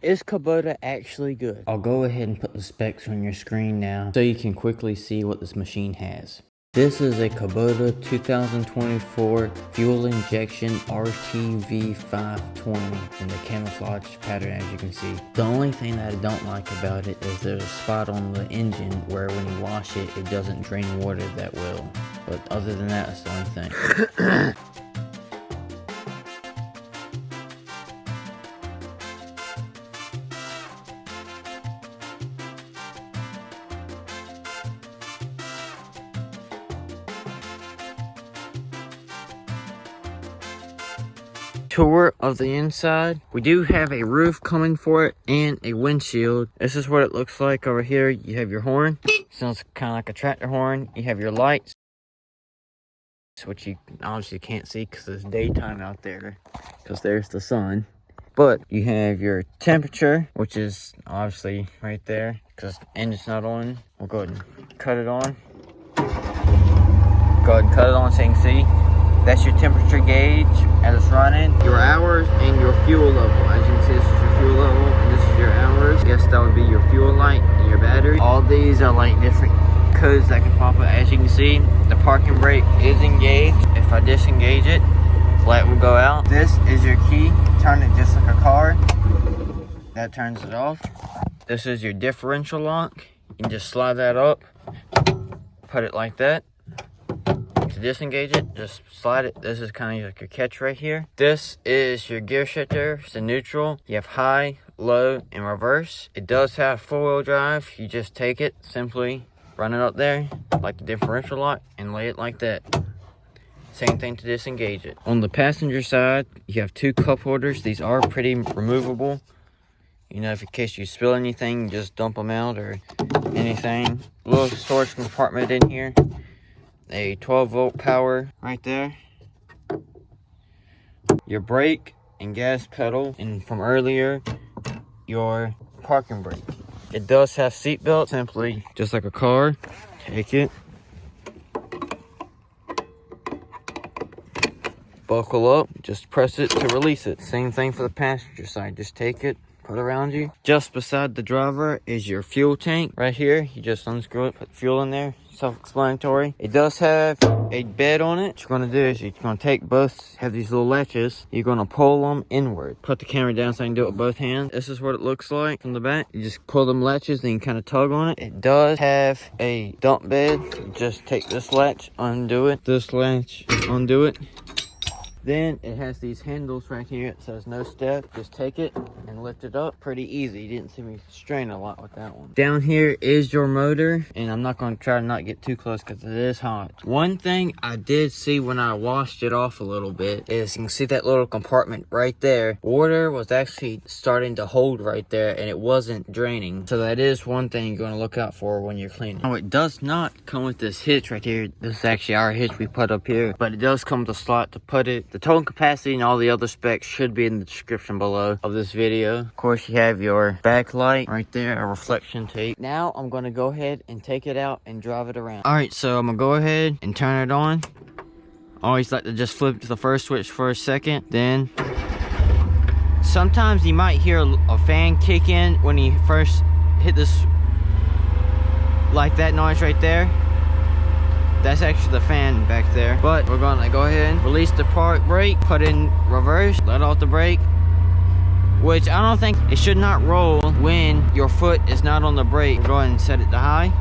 is Kubota actually good? I'll go ahead and put the specs on your screen now so you can quickly see what this machine has. This is a Kubota 2024 fuel injection RTV 520 in the camouflage pattern, as you can see. The only thing that I don't like about it is there's a spot on the engine where when you wash it, it doesn't drain water that well. But other than that, that's the only thing. Tour of the inside. We do have a roof coming for it and a windshield. This is what it looks like over here. You have your horn. Sounds kind of like a tractor horn. You have your lights, which you obviously can't see because it's daytime out there because there's the sun. But you have your temperature, which is obviously right there because the engine's not on. We'll go ahead and cut it on. Go ahead and cut it on so you can see. That's your temperature gauge as it's running, your hours, and your fuel level. As you can see, this is your fuel level, and this is your hours. I guess that would be your fuel light and your battery. All these are like different codes that can pop up. As you can see, the parking brake is engaged. If I disengage it, light will go out. This is your key. Turn it just like a car. That turns it off. This is your differential lock. You can just slide that up, put it like that. To disengage it, just slide it. This is kind of like your catch right here. This is your gear shifter. It's in neutral. You have high, low, and reverse. It does have four-wheel drive. You just take it, simply run it up there like the differential lock and lay it like that. Same thing to disengage it. On the passenger side, you have two cup holders. These are pretty removable. You know, if in case you spill anything, just dump them out or anything. Little storage compartment in here. A 12-volt power right there. Your brake and gas pedal, and from earlier, your parking brake. It does have seat belt, simply just like a car. Take it, buckle up, just press it to release it. Same thing for the passenger side. Just take it, put it around you. Just beside the driver is your fuel tank right here. You just unscrew it, put fuel in there. Self-explanatory. It does have a bed on it. What you're going to do is you're going to take both, have these little latches. You're going to pull them inward. Put the camera down so I can do it with both hands. This is what it looks like from the back. You just pull them latches, then you kind of tug on it. It does have a dump bed. You just take this latch, undo it. This latch, undo it. Then it has these handles right here. It says no step. Just take it and lift it up. Pretty easy. You didn't see me strain a lot with that one. Down here is your motor. And I'm not going to try to not get too close because it is hot. One thing I did see when I washed it off a little bit is you can see that little compartment right there. Water was actually starting to hold right there and it wasn't draining. So that is one thing you're going to look out for when you're cleaning. Now it does not come with this hitch right here. This is actually our hitch we put up here. But it does come with a slot to put it. The towing capacity and all the other specs should be in the description below of this video. Of course, you have your backlight right there, a reflection tape. Now, I'm going to go ahead and take it out and drive it around. Alright, so I'm going to go ahead and turn it on. Always like to just flip to the first switch for a second. Then, sometimes you might hear a fan kick in when you first hit this, like that noise right there. That's actually the fan back there. But we're gonna go ahead and release the park brake, put in reverse, let off the brake. Which I don't think, it should not roll when your foot is not on the brake. Go ahead and set it to high.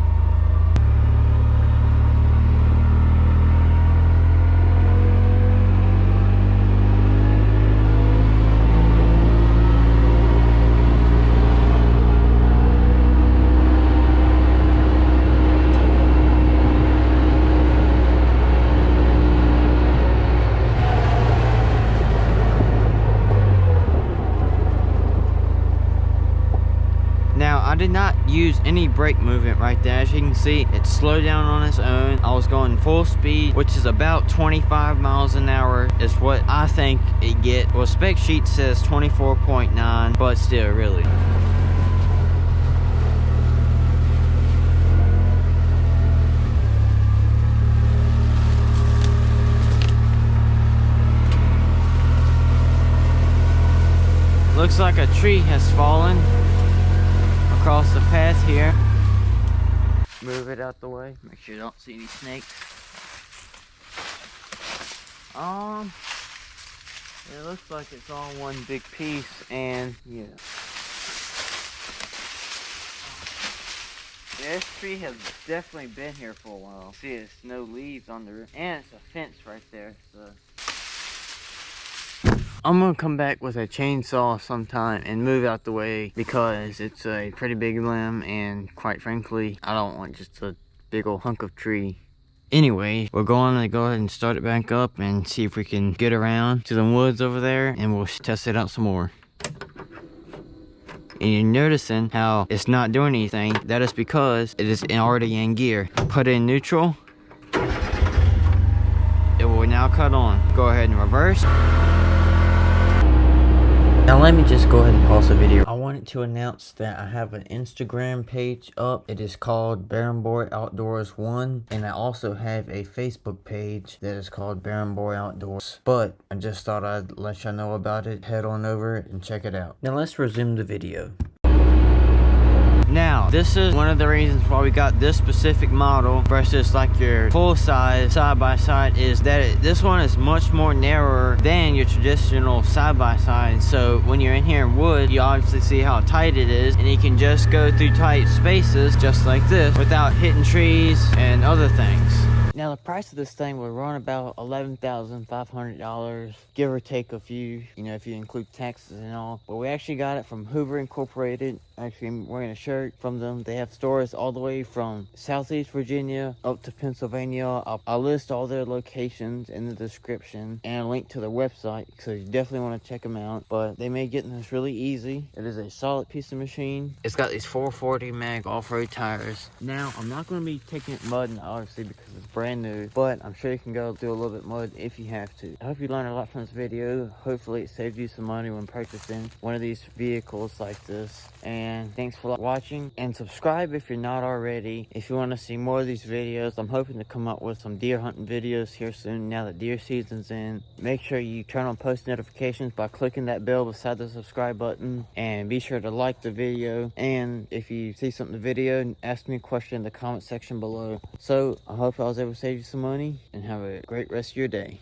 I did not use any brake movement right there. As you can see, it slowed down on its own. I was going full speed, which is about 25 miles an hour is what I think it get. Well, spec sheet says 24.9, but still, really. Looks like a tree has fallen across the path here. Move it out the way. Make sure you don't see any snakes. It looks like it's all one big piece, and yeah. This tree has definitely been here for a while. See, there's no leaves under it, and it's a fence right there. So I'm gonna come back with a chainsaw sometime and move out the way, because it's a pretty big limb, and quite frankly, I don't want just a big old hunk of tree. Anyway, we're going to go ahead and start it back up and see if we can get around to the woods over there, and we'll test it out some more. And you're noticing how it's not doing anything. That is because it is already in gear. Put it in neutral. It will now cut on. Go ahead and reverse. Now let me just go ahead and pause the video. I wanted to announce that I have an Instagram page up. It is called Barren Boy Outdoors 1. And I also have a Facebook page that is called Barren Boy Outdoors. But I just thought I'd let y'all know about it. Head on over and check it out. Now let's resume the video. Now, this is one of the reasons why we got this specific model versus like your full size side-by-side, is that this one is much more narrower than your traditional side-by-side. So when you're in here in wood, you obviously see how tight it is, and you can just go through tight spaces just like this without hitting trees and other things. Now the price of this thing would run about $11,500, give or take a few, you know, if you include taxes and all. But we actually got it from Hoover Incorporated. Actually, I'm wearing a shirt from them. They have stores all the way from Southeast Virginia up to Pennsylvania. I'll list all their locations in the description and a link to their website, so you definitely want to check them out. But they made getting this really easy. It is a solid piece of machine. It's got these 440 mag off-road tires. Now, I'm not going to be taking it mudding, obviously, because it's brand new, but I'm sure you can go do a little bit mud if you have to. I hope you learned a lot from this video. Hopefully it saved you some money when purchasing one of these vehicles like this. And thanks for watching, and subscribe if you're not already. If you want to see more of these videos, I'm hoping to come up with some deer hunting videos here soon now that deer season's in. Make sure you turn on post notifications by clicking that bell beside the subscribe button, and be sure to like the video. And if you see something in the video, ask me a question in the comment section below. So I hope I was able to save you some money, and have a great rest of your day.